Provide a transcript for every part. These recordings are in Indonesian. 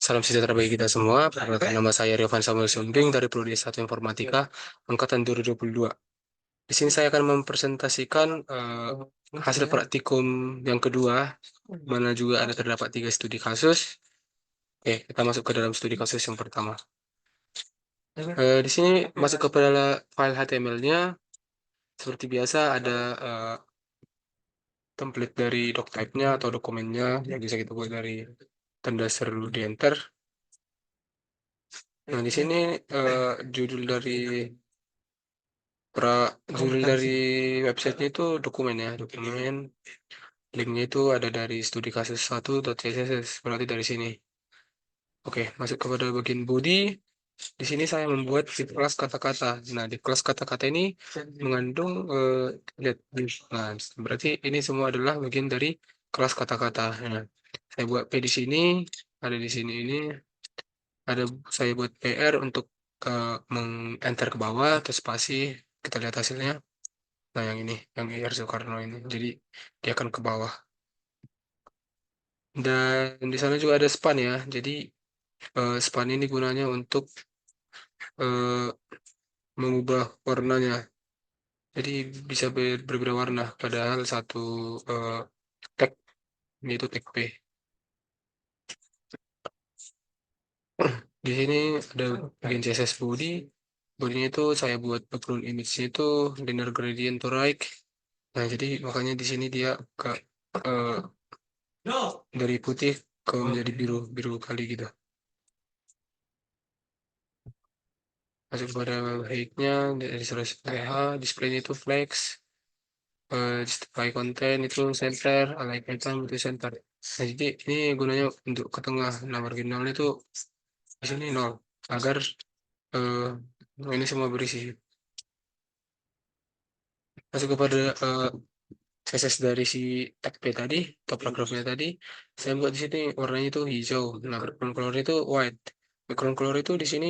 Salam sejahtera bagi kita semua. Perkenalkan, nama saya Riovan Samuel Sumbing dari Prodi S1 Informatika angkatan 2022. Di sini saya akan mempresentasikan hasil praktikum yang kedua, mana juga ada terdapat 3 studi kasus. Oke, kita masuk ke dalam studi kasus yang pertama. Di sini masuk kepada file HTML-nya. Seperti biasa ada template dari doctype-nya atau dokumennya yang bisa kita buat dari tanda seru di enter. Nah, di sini judul dari judul dari websitenya itu dokumen ya, dokumen. Linknya itu ada dari studi kasus 1.css, berarti dari sini. Oke, masuk kepada bagian body. Di sini saya membuat di kelas kata-kata. Nah, di kelas kata-kata ini mengandung lihat, nah, berarti ini semua adalah bagian dari kelas kata-kata. Nah, saya buat P di sini, ada di sini ini, ada saya buat PR untuk meng-enter ke bawah atau spasi. Kita lihat hasilnya. Nah, yang ini, yang IR Soekarno ini. Jadi, dia akan ke bawah. Dan di sana juga ada span ya. Jadi, span ini gunanya untuk eh, mengubah warnanya. Jadi, bisa berbeda warna. Padahal satu eh, tag, yaitu tag P. Di sini ada bagian CSS body. Bodinya itu saya buat background image-nya itu linear gradient to right. Nah, jadi makanya di sini dia ke eh, dari putih ke menjadi biru, biru kali gitu. Masuk pada height-nya dari 100 pH, display-nya itu flex, display content itu center, align item itu center. Nah, jadi ini gunanya untuk ke tengah. Nah, marginalnya itu di sini 0 agar eh, ini semua berisi. Masuk kepada CSS dari si tag P tadi, atau paragrafnya tadi, saya buat di sini warnanya itu hijau. Nah, background color itu white. Background color itu di sini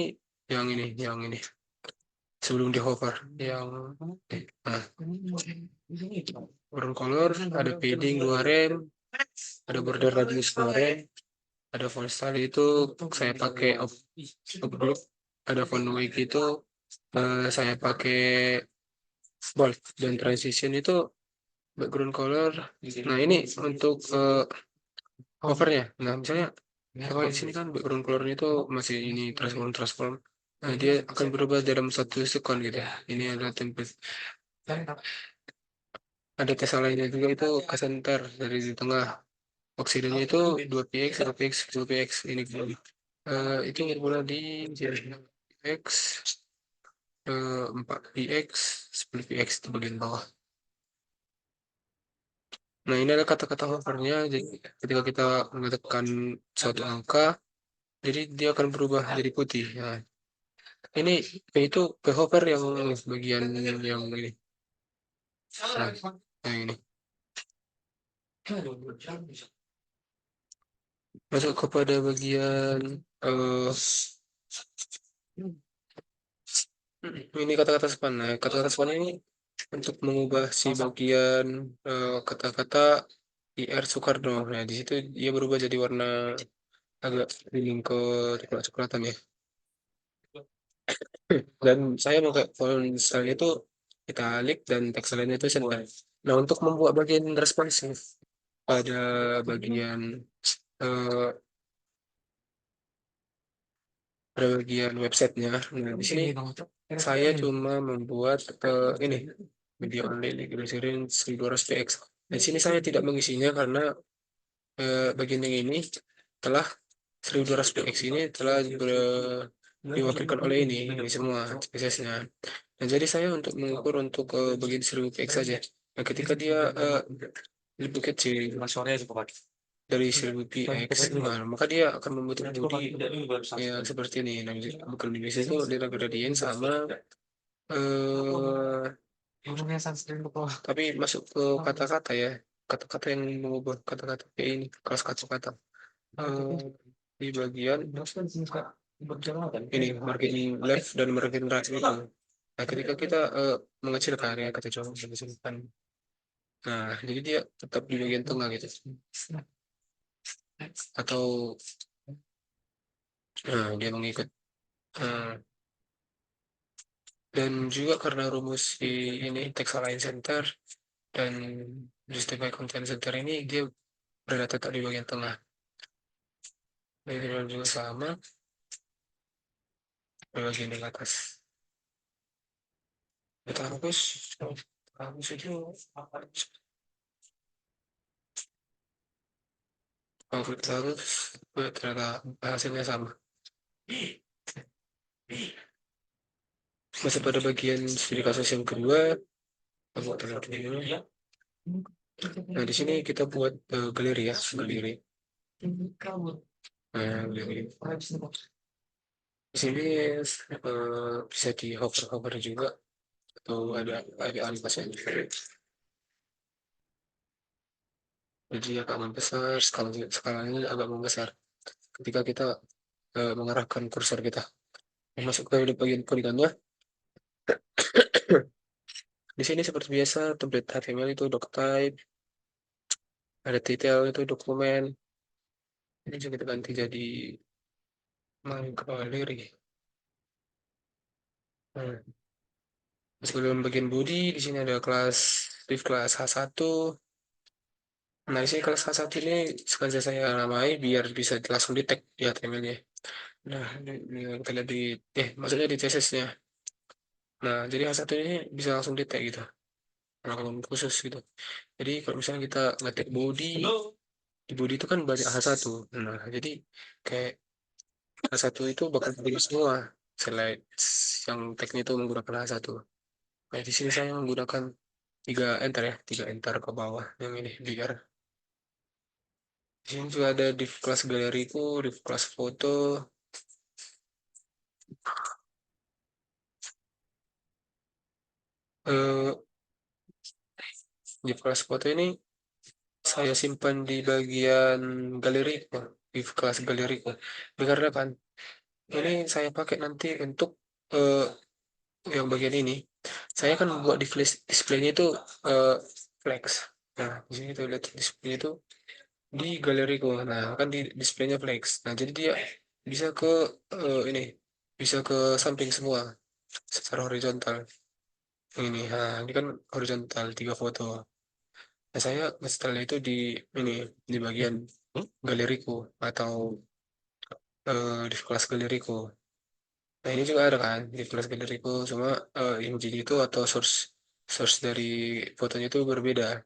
yang ini sebelum di hover, yang nah, background color ada padding 2 rem, ada border radius 2 rem, ada font style itu saya pakai group, ada font weight itu saya pakai bold, dan transition itu background color. Nah, ini untuk covernya. Nah, misalnya kalau di sini kan background colornya itu masih ini transform. Nah, dia akan berubah dalam 1 second gitu. Ini adalah template. Ada tes lainnya juga itu ke center dari di tengah. Oksidanya itu 2px, 2px, 2px ini. Itu bermula di px 4px, 10px di bagian bawah. Nah, ini ada kata-kata hovernya. Jadi ketika kita mengetikkan suatu angka, jadi dia akan berubah jadi putih. Nah, ini P itu P hover yang bagian yang ini. Nah, yang ini. Masuk kepada bagian eh ini kata-kata span. Nah, kata-kata span ini untuk mengubah si bagian kata-kata IR Soekarno. Nah, di situ dia berubah jadi warna agak bening ke coklat-coklatan ya. Dan saya pakai font style itu italic dan teks lainnya itu center. Nah, untuk membuat bagian responsif pada bagian eh, pada bagian websitenya. Nah, di sini saya cuma membuat ini video online glycerin 1200px. Di sini saya tidak mengisinya karena bagian yang ini telah 1200px ini telah diwakilkan oleh ini semua CSS-nya. Nah, jadi saya untuk mengukur untuk bagian 1000px saja. Nah, ketika dia lebih kecil dari 1000px, nah, maka dia akan membentuk body yang seperti ini. Nah, bukan Indonesia itu dia gradient sama eh tapi masuk ke kata-kata ya, kata-kata yang mengubah kata-kata kayak ini, kelas kata-kata. Eh, di bagian ini margin left dan margin right itu. Nah, ketika kita mengecilkan ya, kata coba mengecilkan. Nah, jadi dia tetap di bagian tengah gitu. Atau Nah, dia mengikut. Nah, dan juga karena rumus di ini text align center dan justify content center ini dia berada tetap di bagian tengah. Jadi juga sama di bagian di atas. Kita harus itu apa? Kalau kita harus ternyata hasilnya sama. Masih pada bagian studi kasus yang kedua, aku terlihat ini. Nah, di sini kita buat galeri ya, galeri. Nah, galeri. Di sini bisa di hover-hover juga atau ada animasinya. Jadi agak membesar, skalanya agak membesar. Ketika kita mengarahkan kursor kita masuk ke bagian poligonnya, di sini seperti biasa template HTML itu doctype, ada detail itu dokumen. Ini juga kita ganti jadi my gallery. Nah, masuk ke dalam bagian body, di sini ada kelas div kelas H1. Nah, di sini kelas H1 ini sengaja saya namai biar bisa langsung di tag di HTML-nya. Nah, ini kita lihat di, maksudnya di CSS-nya. Nah, jadi H1 ini bisa langsung di tag gitu, langsung khusus gitu. Jadi kalau misalnya kita ngetik body, di body itu kan banyak H1. Nah, jadi kayak H1 itu bakal pilih semua slide yang tagnya itu menggunakan H1. Nah, di sini saya menggunakan 3 enter ya, 3 enter ke bawah yang ini biar di sini juga ada div kelas galeriku, div kelas foto. Eh, div kelas foto ini saya simpan di bagian galeriku, div kelas galeriku. Dikarenakan ini saya pakai nanti untuk eh, yang bagian ini. Saya kan buat displaynya itu eh, flex. Nah, di sini tuh lihat display itu di galeriku. Nah, kan di displaynya flex. Nah, jadi dia bisa ke ini, bisa ke samping semua secara horizontal. Ini, nah, ini kan horizontal 3 foto. Nah, saya nge itu di ini di bagian galeriku atau di kelas galeriku. Nah, ini juga ada kan di kelas galeriku, cuma yang jadi itu atau source source dari fotonya itu berbeda.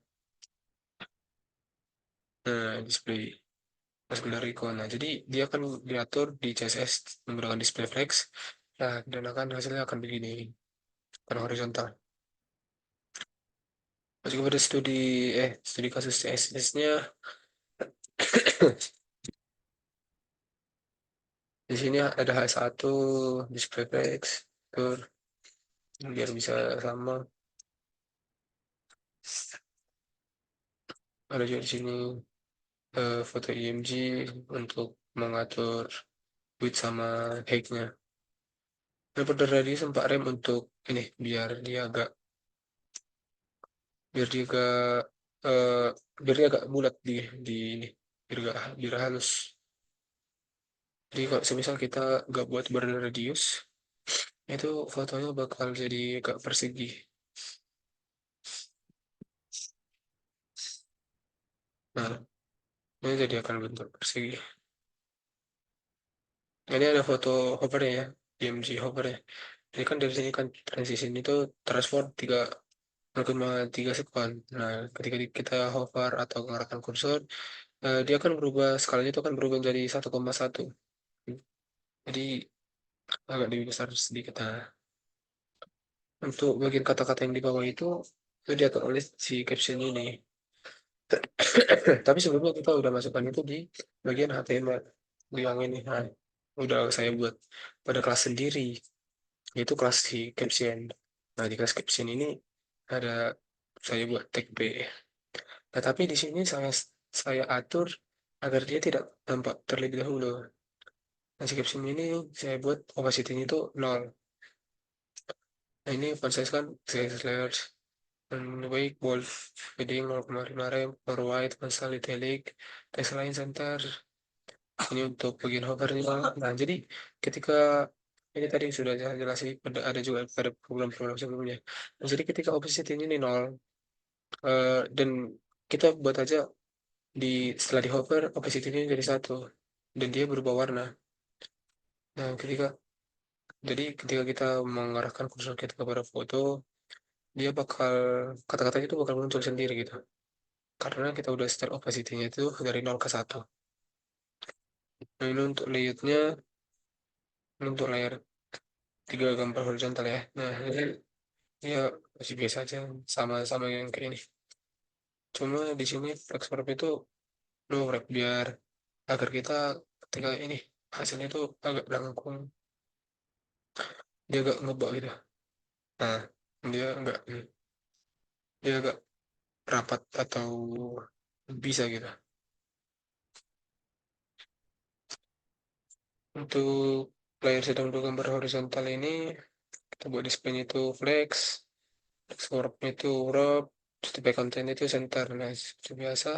Nah, display kelas galeriku. Nah, jadi dia akan diatur di CSS menggunakan display flex. Nah, dan akan hasilnya akan begini, pada horizontal. Masuk pada studi kasus CSS-nya. Di sini ada H1 display text, tur biar bisa sama. Ada juga di sini foto IMG untuk mengatur width sama height-nya. Nah, pada radius 4 rem untuk ini biar dia agak eh, biar dia agak bulat di ini biar halus. Jadi kalau semisal kita nggak buat berradius, itu fotonya bakal jadi agak persegi. Nah, ini jadi akan bentuk persegi. Ini ada foto hovernya ya, DMG hovernya. Jadi kan dari sini kan transition itu transform 0,3 sekon. Nah, ketika kita hover atau mengarahkan kursor, dia akan berubah, skalanya itu akan berubah menjadi 1,1. Jadi agak lebih besar sedikit. Nah, untuk bagian kata-kata yang di bawah itu diatur oleh si caption ini. Tapi sebelumnya kita udah masukkan itu di bagian HTML di yang ini. Nah, udah saya buat pada kelas sendiri, yaitu kelas di caption. Nah, di kelas caption ini ada saya buat tag B. Nah, tapi di sini saya atur agar dia tidak tampak terlebih dahulu. Nah, si caption ini saya buat opacity-nya itu 0. Nah, ini font size kan saya slash dan weight bold heading 0,5 rem, for white, font style italic, text line center. Ini untuk bagian hovernya. Nah, jadi ketika ini tadi sudah saya jelasin, ada juga pada program-program sebelumnya. Nah, jadi ketika opacity ini 0, dan kita buat aja setelah di hover opacity-nya jadi 1 dan dia berubah warna. Nah, ketika kita mengarahkan kursor kita kepada foto, dia bakal kata-katanya itu bakal muncul sendiri gitu. Karena kita udah set opacity-nya itu dari 0 ke 1. Nah, ini untuk layout-nya, ini untuk layar 3 gambar horizontal ya. Nah, ini ya masih biasa aja, sama-sama yang kayak ini. Cuma di sini flex wrap itu no wrap biar agar kita ketika ini hasilnya itu agak melengkung, dia agak ngebak gitu. Nah, dia agak dia agak rapat atau bisa gitu. Untuk layar sedang dua gambar horizontal ini kita buat display-nya itu flex wrap-nya itu wrap, terus display content itu center. Nah, seperti biasa.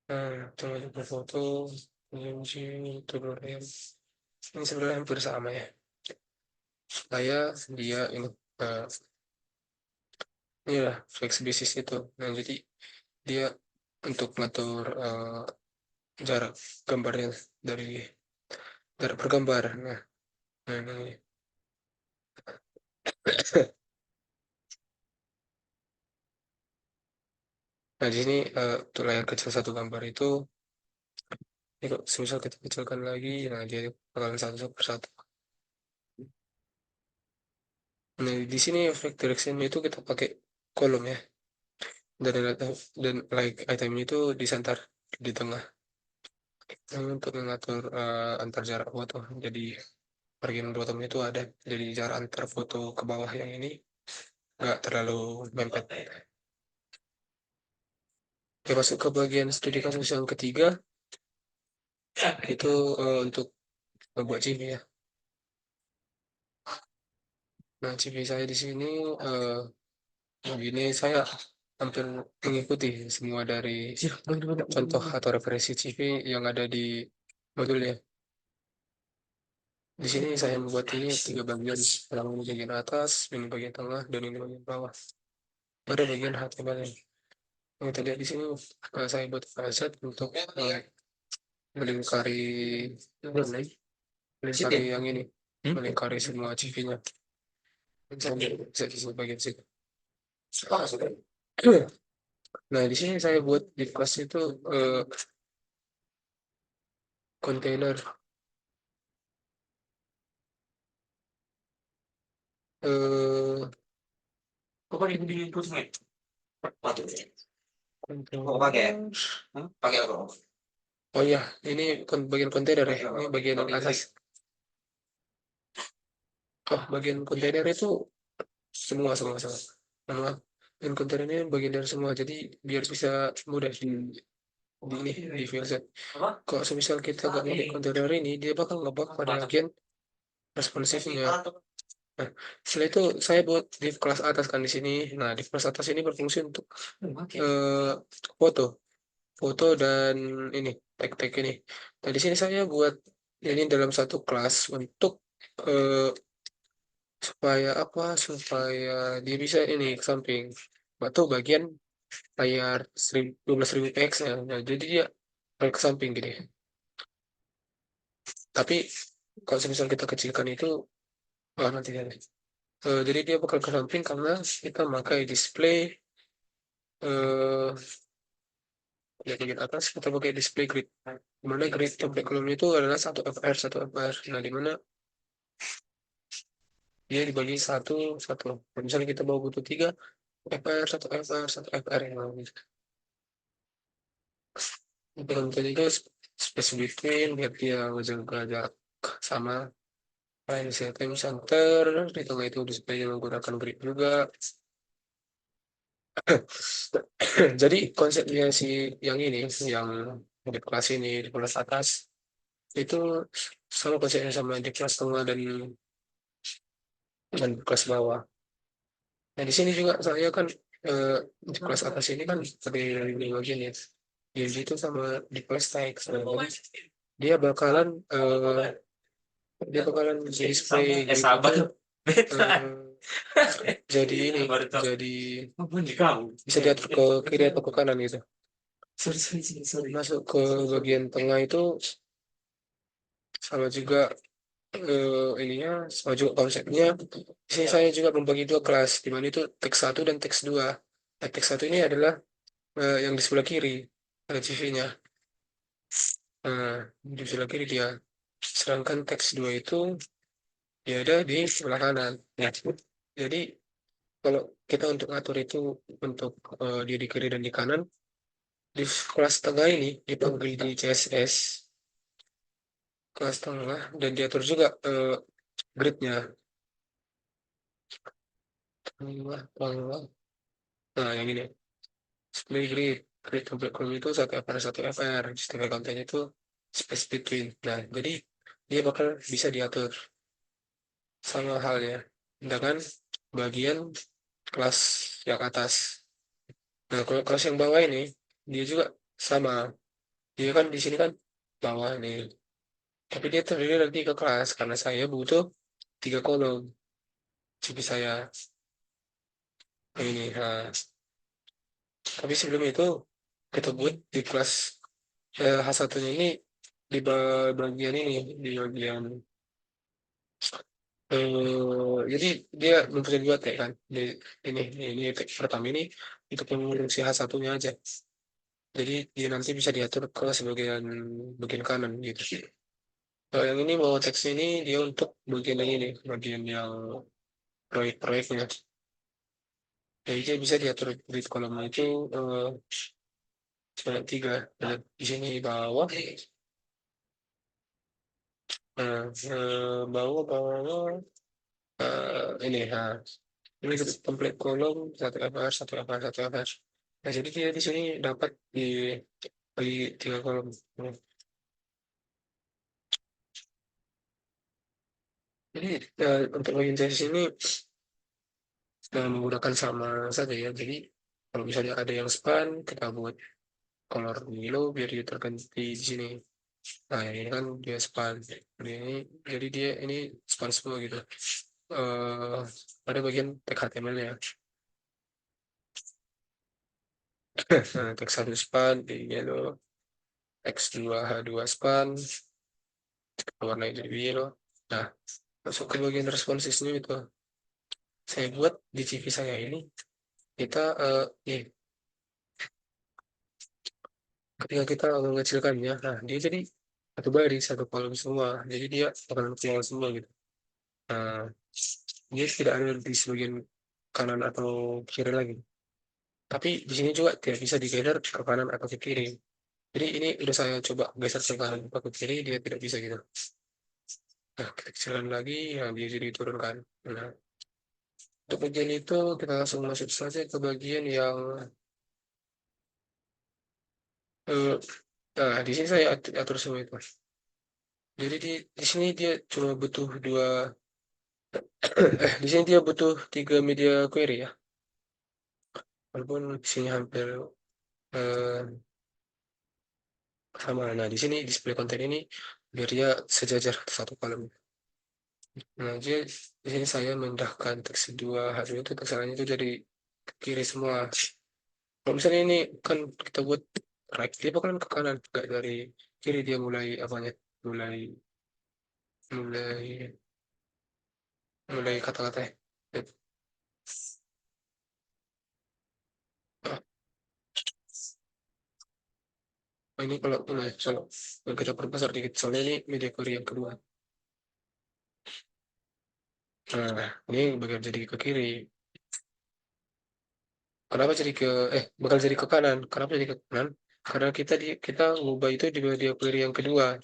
Nah, coba coba foto, IMG, itu ini sebenarnya hampir sama ya. Supaya dia ini uh, inilah flex basis itu. Nah, jadi dia untuk ngatur jarak gambarnya dari jarak per gambar. Nah, ini. Nah, di sini untuk layar kecil satu gambar itu, ini kok semisal kita kecilkan lagi, nah dia bakalan satu per satu. Nah, di sini efek direction itu kita pakai kolom ya, dan like item itu disantar di tengah. Nah, untuk mengatur antar jarak foto. Jadi bagian bottom itu ada, jadi jarak antar foto ke bawah yang ini nggak terlalu mepet. Oke, masuk ke bagian studi kasus yang ketiga, itu untuk membuat CV ya. Nah, CV saya di sini begini, saya hampir mengikuti semua dari contoh atau referensi CV yang ada di modulnya. Di sini saya membuat ini 3 bagian, yang ini bagian atas, ini bagian tengah, dan ini bagian bawah. Pada bagian HTML. Yang kita lihat di sini, saya buat file untuk melingkari melingkari yang ini, melingkari semua CV-nya. Bisa di bagian situ. Nah, di sini saya buat di kelas itu kontainer eh Kok pakai di sungai? Waduh. Kok pakai? kontainer. Pakai apa? Oh iya, ini bagian kontainer ya. Ini bagian atas. Oh, bagian kontainer itu semua. Semua. Dan kontainer ini bagian dari semua. Jadi biar bisa mudah di filter. Apa? Kalau semisal kita nggak pakai kontainer ini, dia bakal ngebug pada bagian responsifnya. Nah, setelah itu saya buat di kelas atas kan di sini. Nah, di kelas atas ini berfungsi untuk eh, foto, foto dan ini tag-tag ini. Nah, di sini saya buat ini dalam satu kelas untuk eh, supaya apa? Supaya dia bisa ini ke samping. Atau bagian layar 12.000 px ya. Nah, jadi dia ke samping gini. Tapi kalau semisal kita kecilkan itu, nanti ya. Jadi dia bakal ke samping karena kita memakai display eh di bagian atas kita pakai display grid. Dimana grid template kolomnya itu adalah satu fr. Nah, dimana dia dibagi satu. Misalnya kita mau butuh 3 fr, satu fr yang gitu. Untuk ketiga space between biar dia menjaga jarak sama. Line setting center di tengah itu display menggunakan grid juga. Jadi konsepnya si yang ini, yang di kelas ini, di kelas atas, itu sama konsepnya sama di kelas tengah dan kelas bawah. Nah, di sini juga saya kan di kelas atas ini kan terdiri dari 5 jenis. Jadi itu sama di kelas teks. Nah, jadi dia bakalan dia bakalan display Eh, gitu sabar. tuh, Beta. jadi ini Baru tahu. jadi Apa nih kamu? bisa diatur ke kiri atau ke kanan gitu. Sorry, sorry, sorry, sorry. Masuk ke bagian tengah itu sama juga ininya sama juga konsepnya. Di sini saya juga membagi dua kelas, di mana itu teks satu dan teks dua. Nah, teks satu ini adalah yang di sebelah kiri ada CV-nya. Nah, di sebelah kiri dia. Sedangkan teks dua itu dia ada di sebelah kanan. Nah, jadi kalau kita untuk ngatur itu untuk dia di kiri dan di kanan, di kelas tengah ini dipanggil di CSS kelas tengah dan diatur juga gridnya tengah tengah. Nah, yang ini display grid. Grid template column itu satu FR satu FR. Istilah konten itu space between. Nah, jadi dia bakal bisa diatur sama halnya dengan bagian kelas yang atas. Nah, kalau kelas yang bawah ini dia juga sama. Dia kan di sini kan bawah nih. Tapi dia terdiri dari 3 kelas karena saya butuh 3 kolom CV saya. Nah, ini. Nah, tapi sebelum itu kita buat di kelas H1-nya ini di bagian ini di bagian jadi dia mempunyai 2 tag kan. Ini tag pertama ini untuk mengurusi H1-nya aja. Jadi dia nanti bisa diatur ke sebagian bagian kanan gitu. Kalau yang ini mau teksnya ini dia untuk bagian yang ini, bagian yang proyek-proyeknya. Jadi dia bisa diatur di kolom itu sebanyak 3. Dan di sini bawah, bawah ini, ini template kolom satu FR, satu FR, satu FR. Nah, jadi dia di sini dapat bagi 3 kolom. Nah, jadi untuk bagian CSS ini menggunakan sama saja ya. Jadi kalau misalnya ada yang span, kita buat color yellow biar dia terganti di sini. Nah, ini kan dia span. Jadi dia ini span semua gitu. eh ada bagian tag HTML-nya. Nah, tag 1 span di yellow, X2 H2 span, warna itu di yellow. Nah, masuk ke bagian responsifnya itu. Saya buat di CV saya ini, kita nih, ketika kita mengecilkannya, nah dia jadi satu baris, satu kolom semua. Jadi dia akan keluar semua gitu. Nah, dia tidak ada di sebagian kanan atau kiri lagi. Tapi di sini juga tidak bisa digeser ke kanan atau ke kiri. Jadi ini udah saya coba geser ke kanan atau ke kiri, dia tidak bisa gitu. Nah, kita kecilkan lagi, yang dia jadi turunkan. Nah, untuk bagian itu kita langsung masuk saja ke bagian yang eh, nah di sini saya atur semua itu. Jadi di sini dia cuma butuh dua di sini dia butuh 3 media query ya. Walaupun di sini hampir eh, sama. Nah, di sini display konten ini biar dia sejajar satu kolom. Nah, jadi di sini saya memindahkan teks 2 H2 itu teksannya itu jadi ke kiri semua. Kalau misalnya ini kan kita buat right, dia bakalan ke kanan, nggak dari kiri dia mulai apanya, mulai mulai mulai kata-kata. Ini kalau ini kalau kita perbesar dikit, soalnya ini media query yang kedua. Nah, ini bakal jadi ke kiri. Kenapa jadi bakal jadi ke kanan? Kenapa jadi ke kanan? Karena kita ngubah itu di media query yang kedua,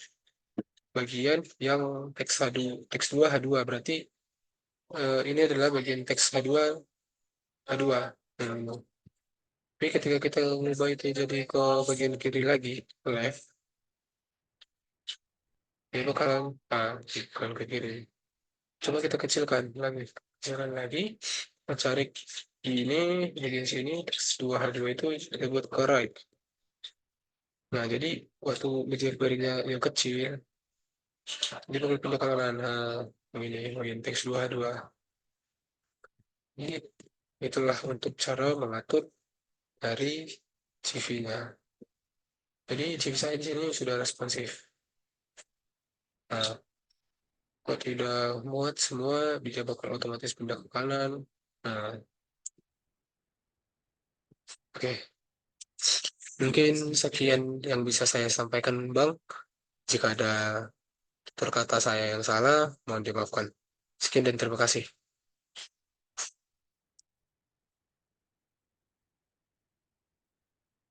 bagian yang teks H2, teks 2 H2 berarti ini adalah bagian teks H2 H2. Hmm. Tapi ketika kita ngubah itu jadi ke bagian kiri lagi, ke left, dia bakalan ke kiri. Coba kita kecilkan lagi, kecilkan lagi. cari ini, bikin sini, terus 2H2 itu kita buat ke right. Nah, jadi waktu biji piringnya yang kecil, dia perlu pindah ke kanan. Nah, ini bagian teks 2H2. Ini itulah untuk cara mengatur dari CV-nya. Jadi CV saya di sini sudah responsif. Nah, kalau tidak muat semua, dia bakal otomatis pindah ke kanan. Nah, oke. Mungkin sekian yang bisa saya sampaikan, Bang. Jika ada terkata saya yang salah, mohon dimaafkan. Sekian dan terima kasih.